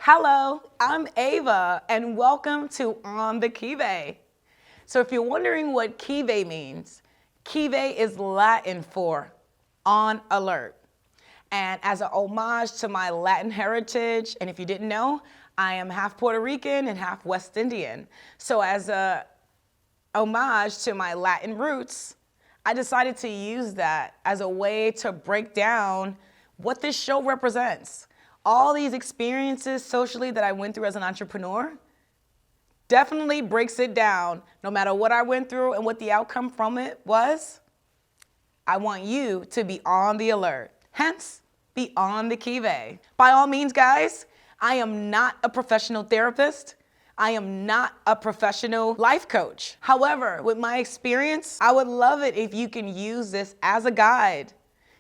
Hello, I'm Ava, and welcome to On the Kive. So if you're wondering what Kive means, Kive is Latin for on alert. And as an homage to my Latin heritage, and if you didn't know, I am half Puerto Rican and half West Indian. So as a homage to my Latin roots, I decided to use that as a way to break down what this show represents. All these experiences socially that I went through as an entrepreneur definitely breaks it down. No matter what I went through and what the outcome from it was, I want you to be on the alert. Hence, be on the Kive. By all means, guys, I am not a professional therapist. I am not a professional life coach. However, with my experience, I would love it if you can use this as a guide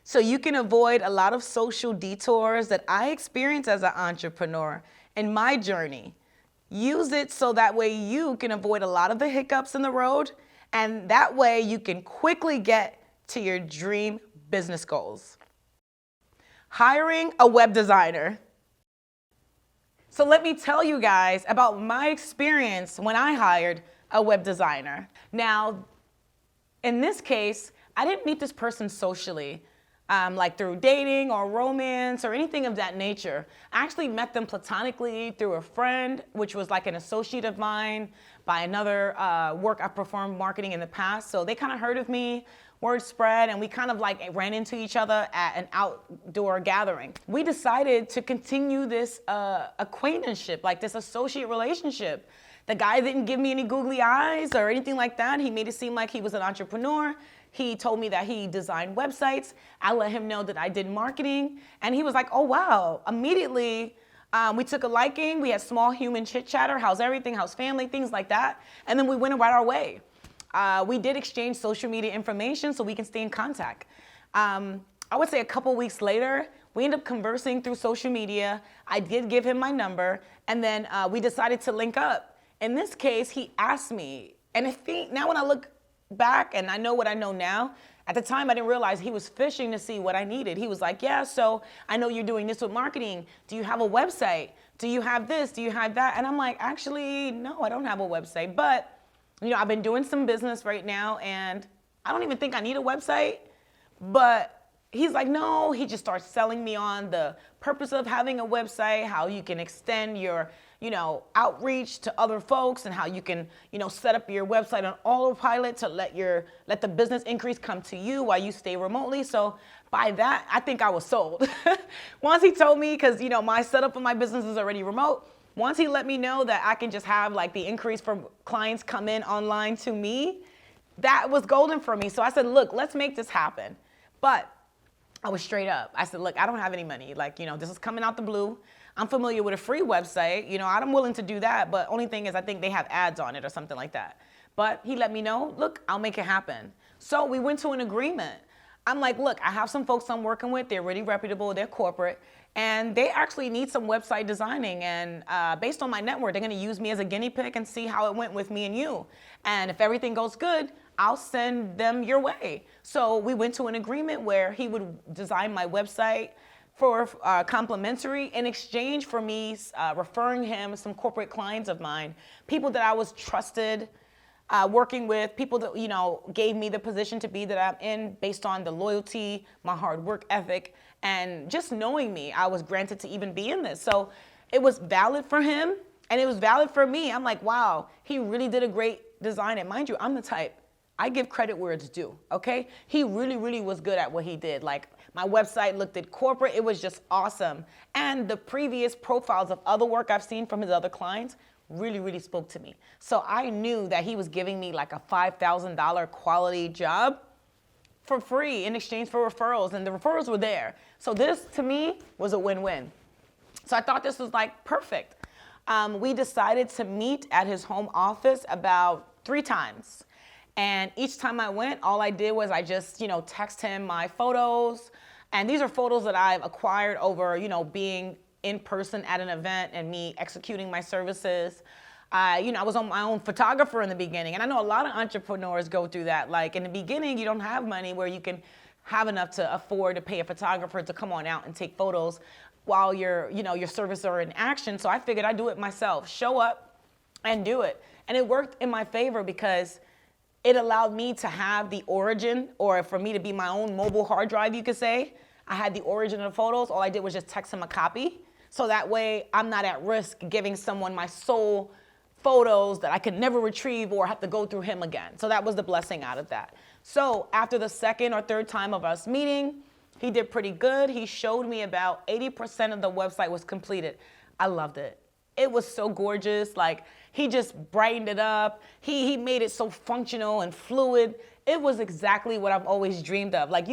so you can avoid a lot of social detours that I experienced as an entrepreneur in my journey. Use it so that way you can avoid a lot of the hiccups in the road, and that way you can quickly get to your dream business goals. Hiring a web designer. So let me tell you guys about my experience when I hired a web designer. Now, in this case, I didn't meet this person socially, like through dating or romance or anything of that nature. I actually met them platonically through a friend, which was like an associate of mine by another work I performed marketing in the past. So they kind of heard of me, word spread, and we kind of like ran into each other at an outdoor gathering. We decided to continue this acquaintanceship, like this associate relationship. The guy didn't give me any googly eyes or anything like that. He made it seem like he was an entrepreneur. He told me that he designed websites. I let him know that I did marketing. And he was like, oh, wow. Immediately, we took a liking. We had small human chit chatter. How's everything? How's family? Things like that. And then we went right our way. We did exchange social media information so we can stay in contact. I would say a couple weeks later, we ended up conversing through social media. I did give him my number. And then we decided to link up. In this case, he asked me. And now when I look back and I know what I know now, at the time I didn't realize he was fishing to see what I needed. He was like, yeah, so I know you're doing this with marketing. Do you have a website? Do you have this? Do you have that? And I'm like, actually, no, I don't have a website. But, I've been doing some business right now and I don't even think I need a website. But he's like, no, he just starts selling me on the purpose of having a website, how you can extend your outreach to other folks and how you can, set up your website on autopilot to let the business increase come to you while you stay remotely. So by that, I think I was sold. Once he told me, because, my setup of my business is already remote, once he let me know that I can just have like the increase from clients come in online to me, that was golden for me. So I said, look, let's make this happen. But I was straight up. I said, look, I don't have any money. Like, this is coming out the blue. I'm familiar with a free website. I'm willing to do that. But only thing is I think they have ads on it or something like that. But he let me know, look, I'll make it happen. So we went to an agreement. I'm like, look, I have some folks I'm working with. They're really reputable. They're corporate. And they actually need some website designing. And based on my network, they're going to use me as a guinea pig and see how it went with me and you. And if everything goes good, I'll send them your way. So we went to an agreement where he would design my website for complimentary in exchange for me referring him some corporate clients of mine, people that I was trusted working with, people that gave me the position to be that I'm in based on the loyalty, my hard work ethic, and just knowing me, I was granted to even be in this. So it was valid for him and it was valid for me. I'm like, wow, he really did a great design. And mind you, I'm the type, I give credit where it's due, okay? He really, really was good at what he did. Like, my website looked at corporate. It was just awesome. And the previous profiles of other work I've seen from his other clients really, really spoke to me. So I knew that he was giving me like a $5,000 quality job for free in exchange for referrals. And the referrals were there. So this, to me, was a win-win. So I thought this was like perfect. We decided to meet at his home office about 3 times. And each time I went, all I did was I just, text him my photos. And these are photos that I've acquired over, being in person at an event and me executing my services. I was on my own photographer in the beginning. And I know a lot of entrepreneurs go through that. Like in the beginning, you don't have money where you can have enough to afford to pay a photographer to come on out and take photos. while your services are in action. So I figured I'd do it myself, show up and do it. And it worked in my favor because it allowed me to have the origin, or for me to be my own mobile hard drive, you could say. I had the origin of the photos. All I did was just text him a copy. So that way I'm not at risk giving someone my sole photos that I could never retrieve or have to go through him again. So that was the blessing out of that. So after the second or third time of us meeting, he did pretty good. He showed me about 80% of the website was completed. I loved it. It was so gorgeous. Like, he just brightened it up. He made it so functional and fluid. It was exactly what I've always dreamed of. Like,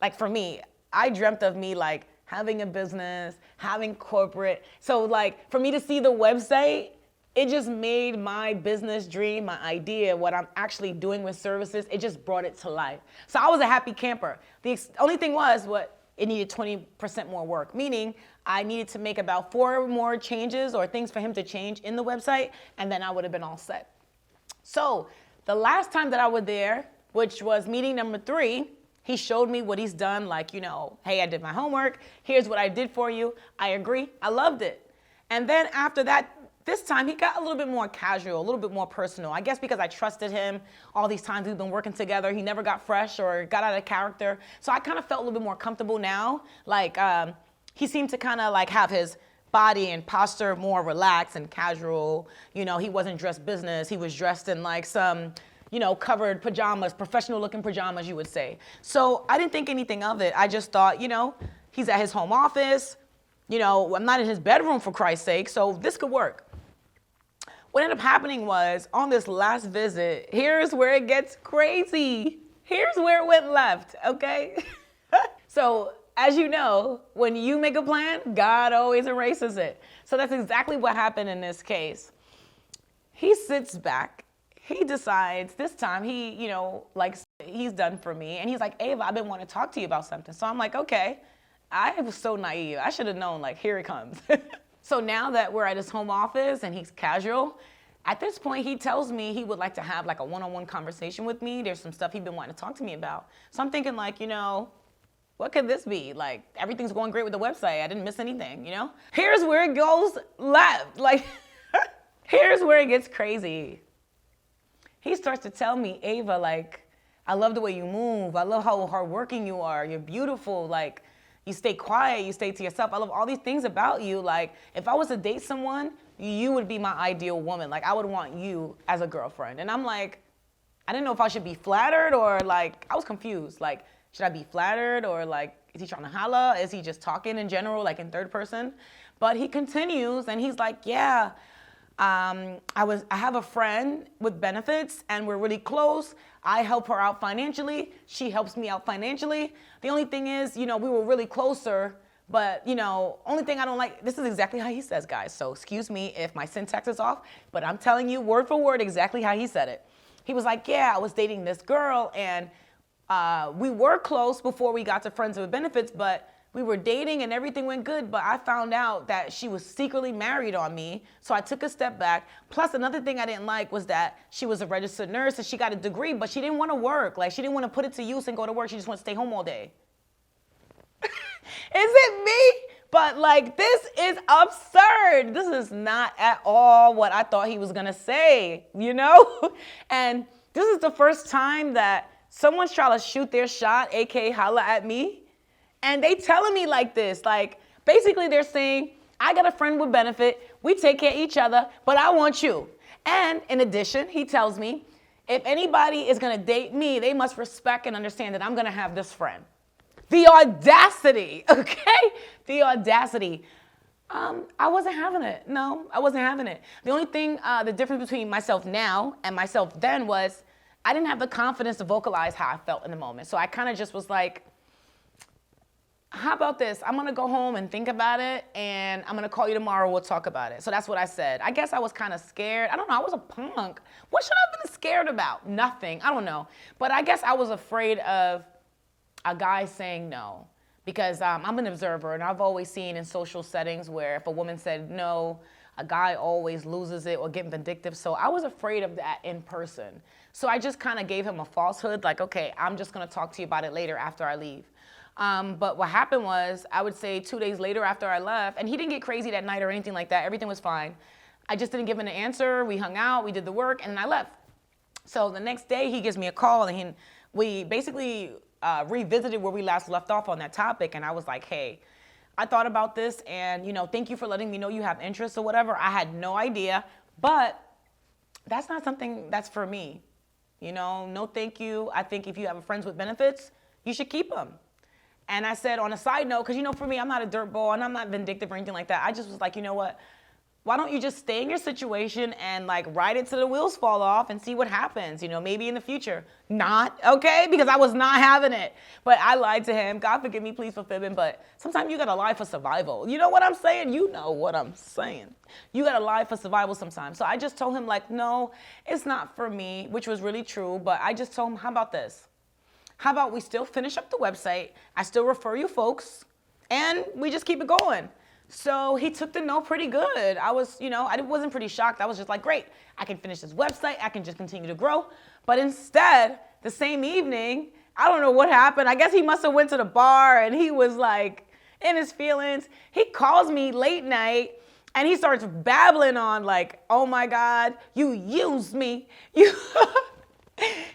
like for me, I dreamt of me like having a business, having corporate. So like for me to see the website, it just made my business dream, my idea, what I'm actually doing with services, it just brought it to life. So I was a happy camper. The only thing was it needed 20% more work, meaning I needed to make about 4 more changes or things for him to change in the website, and then I would have been all set. So the last time that I was there, which was meeting number 3, he showed me what he's done, like, hey, I did my homework. Here's what I did for you. I agree. I loved it. And then after that, this time he got a little bit more casual, a little bit more personal. I guess because I trusted him all these times we've been working together. He never got fresh or got out of character. So I kind of felt a little bit more comfortable now. Like, he seemed to kind of like have his body and posture more relaxed and casual. He wasn't dressed business. He was dressed in like some, covered pajamas, professional looking pajamas, you would say. So I didn't think anything of it. I just thought, he's at his home office. I'm not in his bedroom, for Christ's sake, so this could work. What ended up happening was, on this last visit, here's where it gets crazy. Here's where it went left, okay? So, as you know, when you make a plan, God always erases it. So that's exactly what happened in this case. He sits back. He decides this time he's done for me. And he's like, Ava, I've been wanting to talk to you about something. So I'm like, okay. I was so naive. I should have known, like, here it comes. So now that we're at his home office and he's casual, at this point he tells me he would like to have like a one-on-one conversation with me. There's some stuff he's been wanting to talk to me about. So I'm thinking like, what could this be? Like, everything's going great with the website. I didn't miss anything, Here's where it goes left. Like, here's where it gets crazy. He starts to tell me, Ava, like, I love the way you move. I love how hardworking you are. You're beautiful. Like, you stay quiet, you stay to yourself. I love all these things about you. Like, if I was to date someone, you would be my ideal woman. Like, I would want you as a girlfriend. And I'm like, I didn't know if I should be flattered or like, I was confused. Like, should I be flattered or like, is he trying to holla? Is he just talking in general, like in third person? But he continues and he's like, yeah, I have a friend with benefits and we're really close. I help her out financially. She helps me out financially. The only thing is, we were really closer, but, only thing I don't like, this is exactly how he says, guys. So excuse me if my syntax is off, but I'm telling you word for word exactly how he said it. He was like, yeah, I was dating this girl and we were close before we got to friends with benefits, but we were dating and everything went good, but I found out that she was secretly married on me, so I took a step back. Plus, another thing I didn't like was that she was a registered nurse and she got a degree, but she didn't want to work. Like, she didn't want to put it to use and go to work. She just wanted to stay home all day. Is it me? But, like, this is absurd. This is not at all what I thought he was going to say, And this is the first time that someone's trying to shoot their shot, aka holla at me. And they telling me like this, like, basically they're saying, I got a friend with benefit, we take care of each other, but I want you. And in addition, he tells me, if anybody is gonna date me, they must respect and understand that I'm gonna have this friend. The audacity, okay? The audacity. I wasn't having it. No, I wasn't having it. The only thing, the difference between myself now and myself then was I didn't have the confidence to vocalize how I felt in the moment. So I kind of just was like, how about this? I'm gonna go home and think about it, and I'm gonna call you tomorrow, we'll talk about it. So that's what I said. I guess I was kind of scared. I don't know, I was a punk. What should I have been scared about? Nothing, I don't know. But I guess I was afraid of a guy saying no, because I'm an observer, and I've always seen in social settings where if a woman said no, a guy always loses it or get vindictive. So I was afraid of that in person. So I just kind of gave him a falsehood, like, okay, I'm just gonna talk to you about it later after I leave. But what happened was, I would say 2 days later after I left, and he didn't get crazy that night or anything like that. Everything was fine. I just didn't give him an answer. We hung out, we did the work, and I left. So the next day he gives me a call, and we basically revisited where we last left off on that topic. And I was like, hey, I thought about this, and thank you for letting me know you have interest or whatever. I had no idea, but that's not something that's for me. No thank you. I think if you have friends with benefits, you should keep them. And I said, on a side note, because for me, I'm not a dirtball and I'm not vindictive or anything like that. I just was like, you know what? Why don't you just stay in your situation and ride it till the wheels fall off and see what happens, maybe in the future. Not, okay? Because I was not having it. But I lied to him. God forgive me, please for fibbing. But sometimes you got to lie for survival. You know what I'm saying? You know what I'm saying. You got to lie for survival sometimes. So I just told him no, it's not for me, which was really true. But I just told him, how about this? How about we still finish up the website? I still refer you folks and we just keep it going. So he took the no pretty good. I wasn't pretty shocked. I was just like, great, I can finish this website. I can just continue to grow. But instead, the same evening, I don't know what happened. I guess he must have went to the bar and he was in his feelings. He calls me late night and he starts babbling on oh my God, you used me.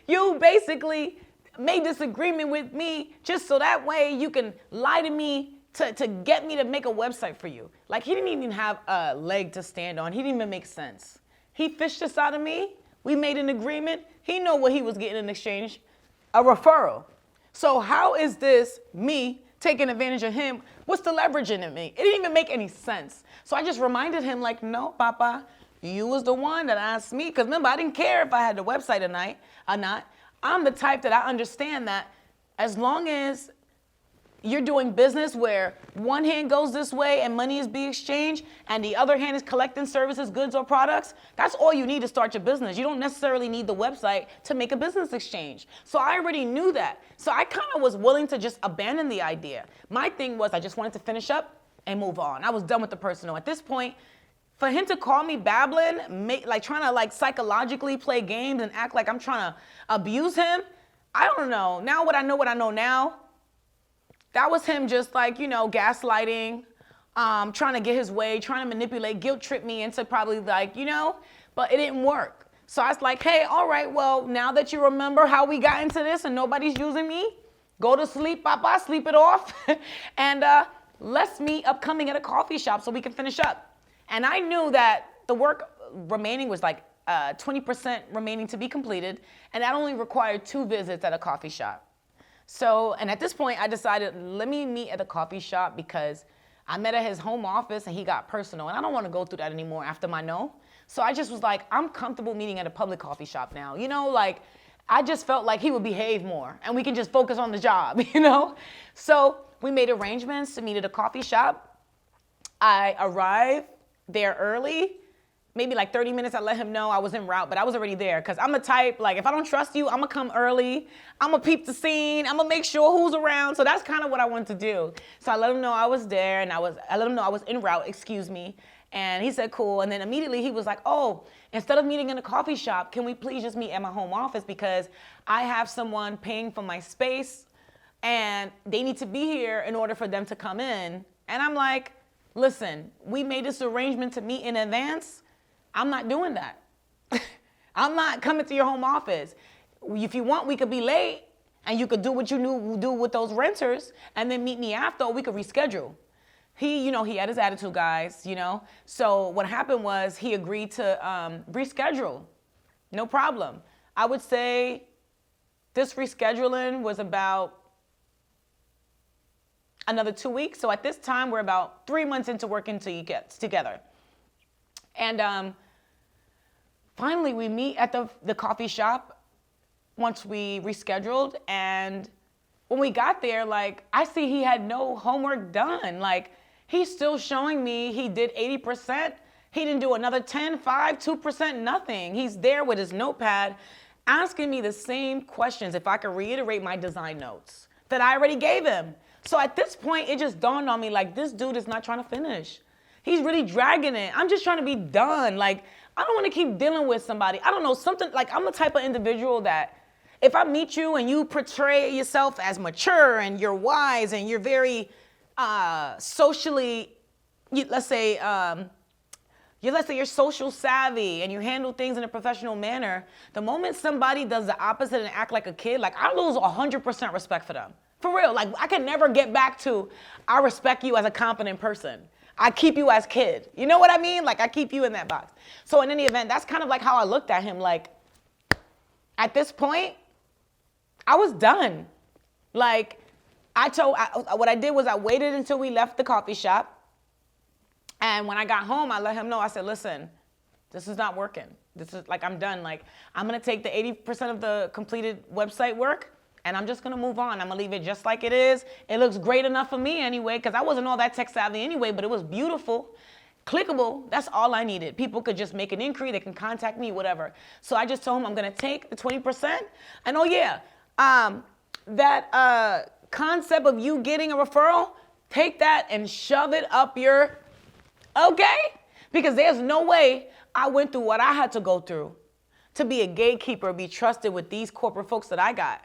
You basically made this agreement with me just so that way you can lie to me to get me to make a website for you. He didn't even have a leg to stand on. He didn't even make sense. He fished this out of me. We made an agreement. He knew what he was getting in exchange, a referral. So how is this me taking advantage of him? What's the leverage in me? It didn't even make any sense. So I just reminded him no, Papa, you was the one that asked me. Because remember, I didn't care if I had the website or not. I'm the type that I understand that as long as you're doing business where one hand goes this way and money is being exchanged and the other hand is collecting services, goods, or products, that's all you need to start your business. You don't necessarily need the website to make a business exchange. So I already knew that. So I kind of was willing to just abandon the idea. My thing was I just wanted to finish up and move on. I was done with the personal. At this point, for him to call me babbling, trying to psychologically play games and act like I'm trying to abuse him, I don't know. Now what I know now, that was him just gaslighting, trying to get his way, trying to manipulate, guilt trip me into probably but it didn't work. So I was like, hey, all right, well, now that you remember how we got into this and nobody's using me, go to sleep, Papa, sleep it off. And let's meet upcoming at a coffee shop so we can finish up. And I knew that the work remaining was 20% remaining to be completed, and that only required 2 visits at a coffee shop. So, and at this point, I decided, let me meet at the coffee shop because I met at his home office and he got personal. And I don't want to go through that anymore after my no. So I just was I'm comfortable meeting at a public coffee shop now. I just felt like he would behave more and we can just focus on the job, So we made arrangements to meet at a coffee shop. I arrived there early. Maybe 30 minutes, I let him know I was en route, but I was already there because I'm the type, if I don't trust you, I'm going to come early. I'm going to peep the scene. I'm going to make sure who's around. So that's kind of what I wanted to do. So I let him know I was there and I let him know I was en route, And he said, cool. And then immediately he was like, oh, instead of meeting in a coffee shop, can we please just meet at my home office because I have someone paying for my space and they need to be here in order for them to come in. And I'm like, listen, we made this arrangement to meet in advance. I'm not doing that. I'm not coming to your home office. If you want, we could be late and you could do what you do with those renters and then meet me after, or we could reschedule. He had his attitude, guys, So what happened was he agreed to reschedule. No problem. I would say this rescheduling was about another 2 weeks. So at this time, we're about 3 months into working together. And finally, we meet at the coffee shop once we rescheduled. And when we got there, I see he had no homework done. He's still showing me he did 80%. He didn't do another 10, 5, 2%, nothing. He's there with his notepad asking me the same questions if I could reiterate my design notes that I already gave him. So at this point, it just dawned on me this dude is not trying to finish. He's really dragging it. I'm just trying to be done. I don't want to keep dealing with somebody. I don't know, something I'm the type of individual that If I meet you and you portray yourself as mature and you're wise and you're very socially, let's say you're social savvy and you handle things in a professional manner, the moment somebody does the opposite and act like a kid, like I lose 100% respect for them. For real, like I can never get back to, I respect you as a competent person. I keep you as kid. You know what I mean? Like I keep you in that box. So in any event, that's kind of like how I looked at him. Like at this point, I was done. Like what I did was I waited until we left the coffee shop. And when I got home, I let him know, I said, listen, this is not working. This is like, I'm done. Like I'm gonna take the 80% of the completed website work and I'm just gonna move on. I'm gonna leave it just like it is. It looks great enough for me anyway, because I wasn't all that tech savvy anyway, but it was beautiful, clickable. That's all I needed. People could just make an inquiry, they can contact me, whatever. So I just told him I'm gonna take the 20%. And oh yeah, that concept of you getting a referral, take that and shove it up your, okay? Because there's no way I went through what I had to go through to be a gatekeeper, be trusted with these corporate folks that I got.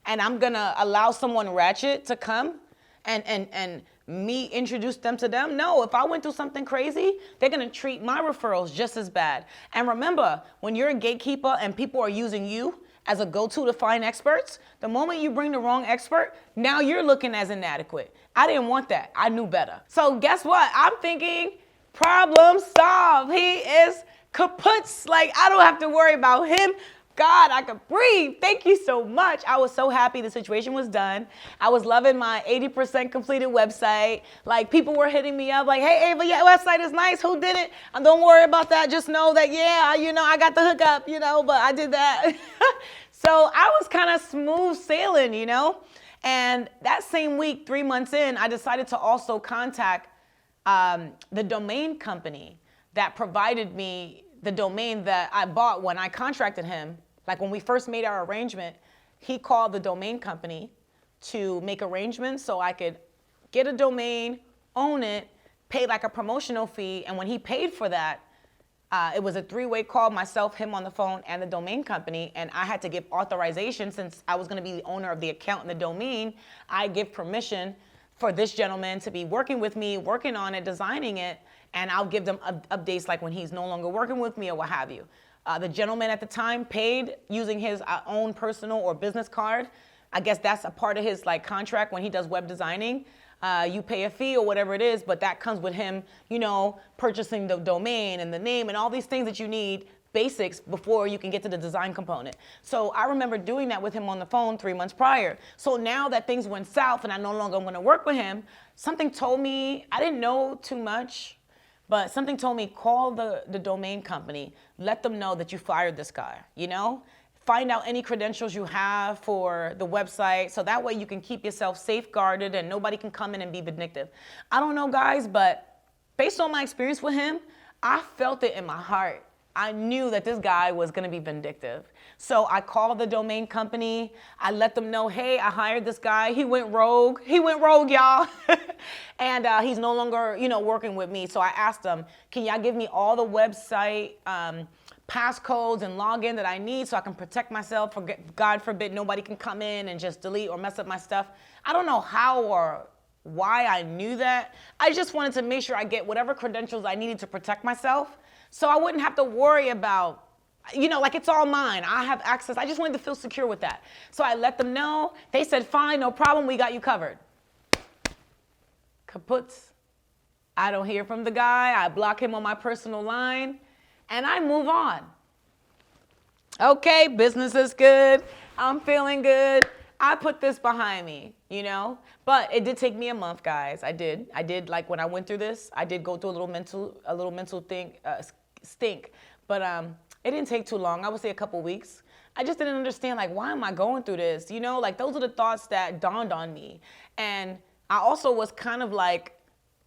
And I'm gonna allow someone ratchet to come and me introduce them to them? No, if I went through something crazy, they're gonna treat my referrals just as bad. And remember, when you're a gatekeeper and people are using you as a go-to to find experts, the moment you bring the wrong expert, now you're looking as inadequate. I didn't want that. I knew better. So guess what? I'm thinking, problem solved. He is kaput. Like, I don't have to worry about him. God, I could breathe. Thank you so much. I was so happy the situation was done. I was loving my 80% completed website. Like, people were hitting me up like, hey, Ava, your website is nice. Who did it? And don't worry about that. Just know that, yeah, I got the hookup, but I did that. So I was kind of smooth sailing, And that same week, 3 months in, I decided to also contact the domain company that provided me the domain that I bought when I contracted him. Like when we first made our arrangement, he called the domain company to make arrangements so I could get a domain, own it, pay like a promotional fee. And when he paid for that, it was a 3-way call, myself, him on the phone, and the domain company. And I had to give authorization since I was gonna be the owner of the account and the domain. I give permission for this gentleman to be working with me, working on it, designing it, and I'll give them updates like when he's no longer working with me or what have you. The gentleman at the time paid using his own personal or business card. I guess that's a part of his contract when he does web designing. You pay a fee or whatever it is, but that comes with him, purchasing the domain and the name and all these things that you need, basics, before you can get to the design component. So I remember doing that with him on the phone 3 months prior. So now that things went south and I no longer want to work with him, something told me, I didn't know too much, but something told me, call the domain company, let them know that you fired this guy, Find out any credentials you have for the website, so that way you can keep yourself safeguarded and nobody can come in and be vindictive. I don't know, guys, but based on my experience with him, I felt it in my heart. I knew that this guy was gonna be vindictive. So I called the domain company. I let them know, hey, I hired this guy. He went rogue. Y'all. And he's no longer, working with me. So I asked them, can y'all give me all the website passcodes and login that I need so I can protect myself? For God forbid nobody can come in and just delete or mess up my stuff. I don't know how or why I knew that. I just wanted to make sure I get whatever credentials I needed to protect myself, so I wouldn't have to worry about, it's all mine. I have access. I just wanted to feel secure with that. So I let them know. They said, fine, no problem. We got you covered. Kaputs. I don't hear from the guy. I block him on my personal line and I move on. Okay, business is good. I'm feeling good. I put this behind me, But it did take me a month, guys. I did like when I went through this, I did go through a little mental stink. But it didn't take too long. I would say a couple weeks. I just didn't understand, why am I going through this? Those are the thoughts that dawned on me. And I also was kind of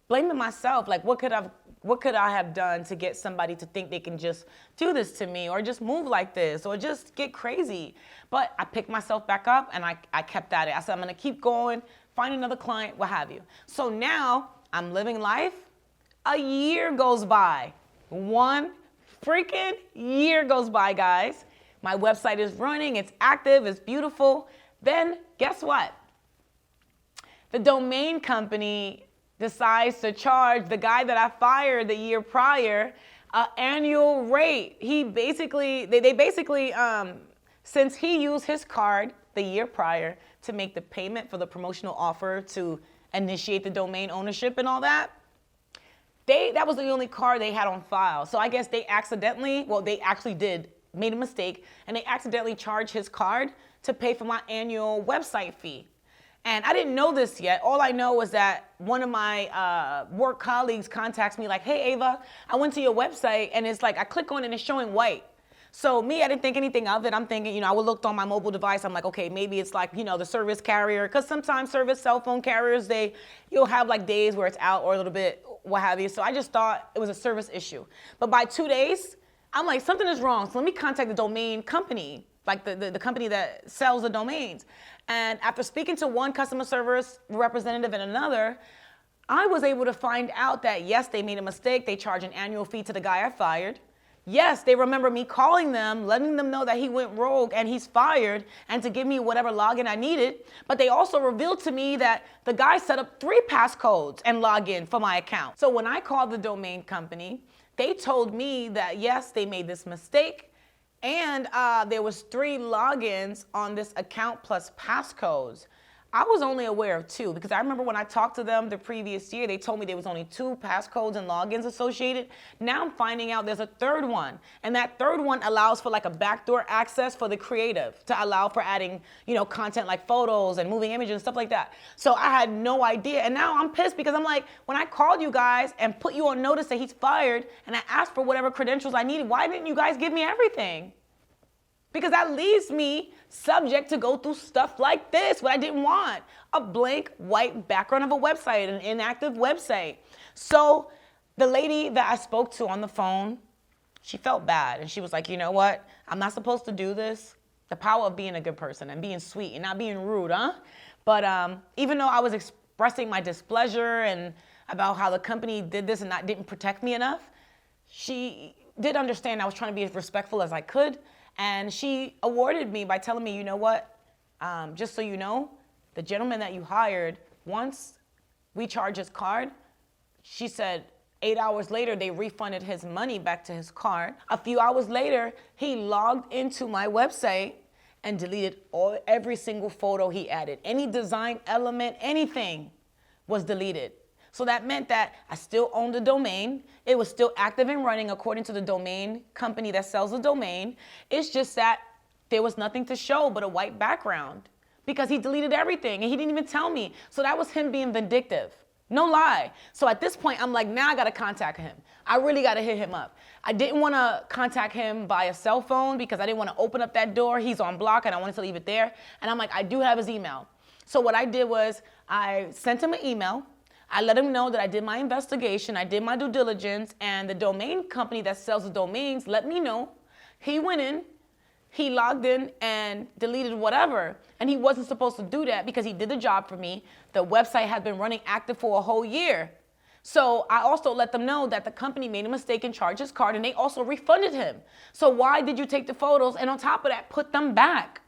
blaming myself. What could I have done to get somebody to think they can just do this to me or just move like this or just get crazy? But I picked myself back up and I kept at it. I said, I'm gonna keep going, find another client, what have you. So now I'm living life. A year goes by. One freaking year goes by, guys. My website is running, it's active, it's beautiful. Then guess what? The domain company decides to charge the guy that I fired the year prior an annual rate. They basically, since he used his card the year prior to make the payment for the promotional offer to initiate the domain ownership and all that, that was the only card they had on file. So I guess they actually made a mistake, and they accidentally charged his card to pay for my annual website fee. And I didn't know this yet. All I know was that one of my work colleagues contacts me like, hey, Ava, I went to your website, and it's like, I click on it and it's showing white. So I didn't think anything of it. I'm thinking, I looked on my mobile device. I'm like, okay, maybe it's like, the service carrier. Because sometimes cell phone carriers, you'll have like days where it's out or a little bit what have you. So I just thought it was a service issue. But by 2 days, I'm like, something is wrong. So let me contact the domain company, like the company that sells the domains. And after speaking to one customer service representative and another, I was able to find out that, yes, they made a mistake. They charge an annual fee to the guy I fired. Yes, they remember me calling them, letting them know that he went rogue and he's fired, and to give me whatever login I needed. But they also revealed to me that the guy set up 3 passcodes and login for my account. So when I called the domain company, they told me that, yes, they made this mistake, and there was 3 logins on this account plus passcodes. I was only aware of 2 because I remember when I talked to them the previous year, they told me there was only 2 passcodes and logins associated. Now I'm finding out there's a 3rd one, and that 3rd one allows for like a backdoor access for the creative to allow for adding, content like photos and moving images and stuff like that. So I had no idea, and now I'm pissed because I'm like, when I called you guys and put you on notice that he's fired, and I asked for whatever credentials I needed, why didn't you guys give me everything? Because that leaves me subject to go through stuff like this, what I didn't want. A blank white background of a website, an inactive website. So the lady that I spoke to on the phone, she felt bad. And she was like, you know what? I'm not supposed to do this. The power of being a good person and being sweet and not being rude, huh? But even though I was expressing my displeasure and about how the company did this and didn't protect me enough, she did understand I was trying to be as respectful as I could. And she awarded me by telling me, you know what, just so you know, the gentleman that you hired, once we charge his card, she said 8 hours later, they refunded his money back to his card. A few hours later, he logged into my website and deleted every single photo he added. Any design element, anything was deleted. So that meant that I still owned the domain. It was still active and running according to the domain company that sells the domain. It's just that there was nothing to show but a white background because he deleted everything and he didn't even tell me. So that was him being vindictive. No lie. So at this point, I'm like, now I got to contact him. I really got to hit him up. I didn't want to contact him via cell phone because I didn't want to open up that door. He's on block and I wanted to leave it there. And I'm like, I do have his email. So what I did was I sent him an email. I let him know that I did my investigation, I did my due diligence, and the domain company that sells the domains let me know. He went in, he logged in and deleted whatever. And he wasn't supposed to do that because he did the job for me. The website had been running active for a whole year. So I also let them know that the company made a mistake and charged his card, and they also refunded him. So why did you take the photos and on top of that, put them back?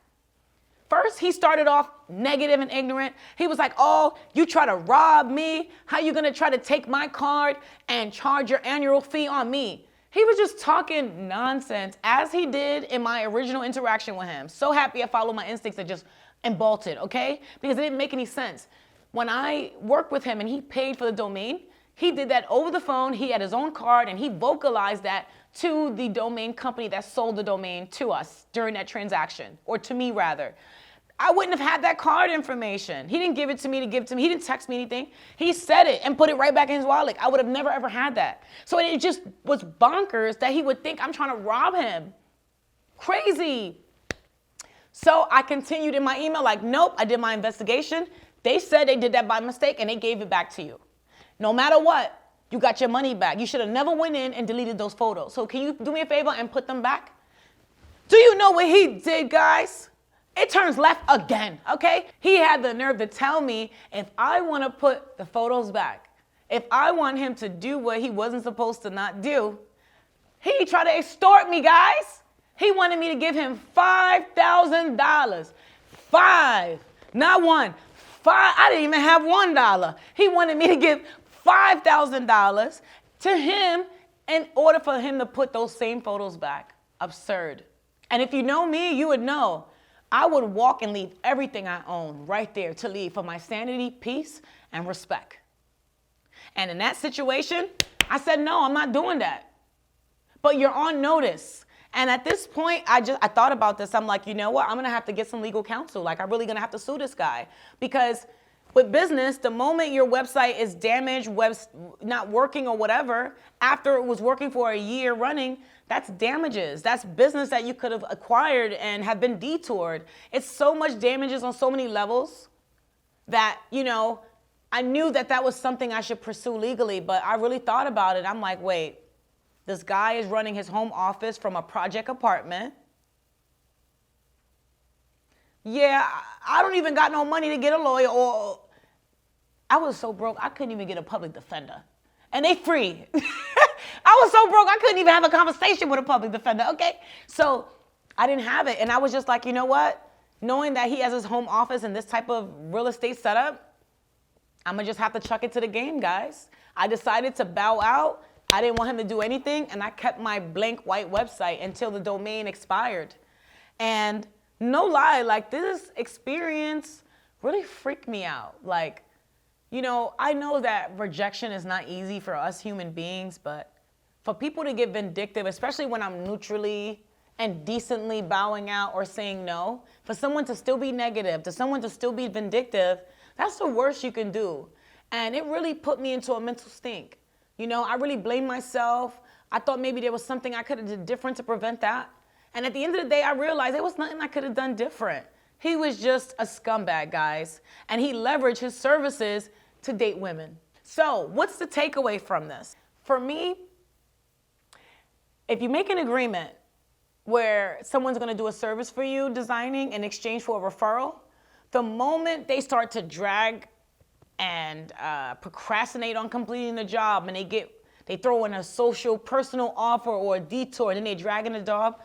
First, he started off negative and ignorant. He was like, oh, you try to rob me? How you gonna try to take my card and charge your annual fee on me? He was just talking nonsense, as he did in my original interaction with him. So happy I followed my instincts and bolted, okay? Because it didn't make any sense. When I worked with him and he paid for the domain, he did that over the phone. He had his own card and he vocalized that to the domain company that sold the domain to us during that transaction, or to me rather. I wouldn't have had that card information. He didn't give it to me to give to me. He didn't text me anything. He said it and put it right back in his wallet. I would have never ever had that. So it just was bonkers that he would think I'm trying to rob him. Crazy. So I continued in my email like, nope, I did my investigation. They said they did that by mistake and they gave it back to you. No matter what, you got your money back. You should have never went in and deleted those photos. So can you do me a favor and put them back? Do you know what he did, guys? It turns left again, okay? He had the nerve to tell me if I want to put the photos back, if I want him to do what he wasn't supposed to not do, he tried to extort me, guys. He wanted me to give him $5,000. Five, not one. Five. I didn't even have $1. He wanted me to give $5,000 to him in order for him to put those same photos back. Absurd. And if you know me, you would know I would walk and leave everything I own right there to leave for my sanity, peace, and respect. And in that situation, I said, no, I'm not doing that. But you're on notice. And at this point, I thought about this. I'm like, you know what? I'm going to have to get some legal counsel. Like, I'm really going to have to sue this guy. Because with business, the moment your website is damaged, not working or whatever, after it was working for a year running, that's damages. That's business that you could have acquired and have been detoured. It's so much damages on so many levels that, you know, I knew that that was something I should pursue legally, but I really thought about it. I'm like, wait, this guy is running his home office from a project apartment. Yeah, I don't even got no money to get a lawyer, or I was so broke, I couldn't even get a public defender. And they free. I was so broke, I couldn't even have a conversation with a public defender, okay? So I didn't have it. And I was just like, you know what? Knowing that he has his home office and this type of real estate setup, I'm gonna just have to chuck it to the game, guys. I decided to bow out. I didn't want him to do anything, and I kept my blank white website until the domain expired. And no lie, like, this experience really freaked me out. Like, you know, I know that rejection is not easy for us human beings, but for people to get vindictive, especially when I'm neutrally and decently bowing out or saying no, for someone to still be negative, to someone to still be vindictive, that's the worst you can do. And it really put me into a mental stink. You know, I really blamed myself. I thought maybe there was something I could have done different to prevent that. And at the end of the day, I realized there was nothing I could have done different. He was just a scumbag, guys. And he leveraged his services to date women. So what's the takeaway from this? For me, if you make an agreement where someone's gonna do a service for you designing in exchange for a referral, the moment they start to drag and procrastinate on completing the job, and they throw in a social personal offer or a detour, and then they drag in the job,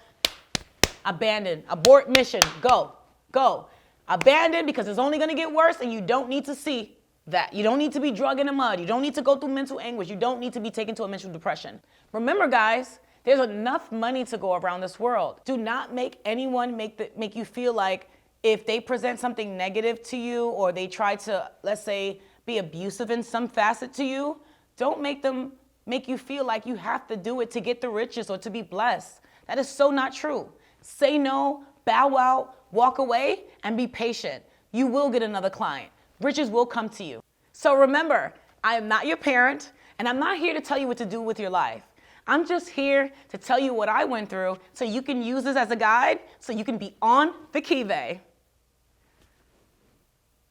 abandon, abort mission, go. Abandon, because it's only gonna get worse, and you don't need to see that. You don't need to be drugged in the mud. You don't need to go through mental anguish. You don't need to be taken to a mental depression. Remember, guys, there's enough money to go around this world. Do not make anyone make you feel like if they present something negative to you, or they try to, let's say, be abusive in some facet to you, don't make them make you feel like you have to do it to get the riches or to be blessed. That is so not true. Say no, bow out, walk away, and be patient. You will get another client. Riches will come to you. So remember, I am not your parent, and I'm not here to tell you what to do with your life. I'm just here to tell you what I went through so you can use this as a guide so you can be on the Kive.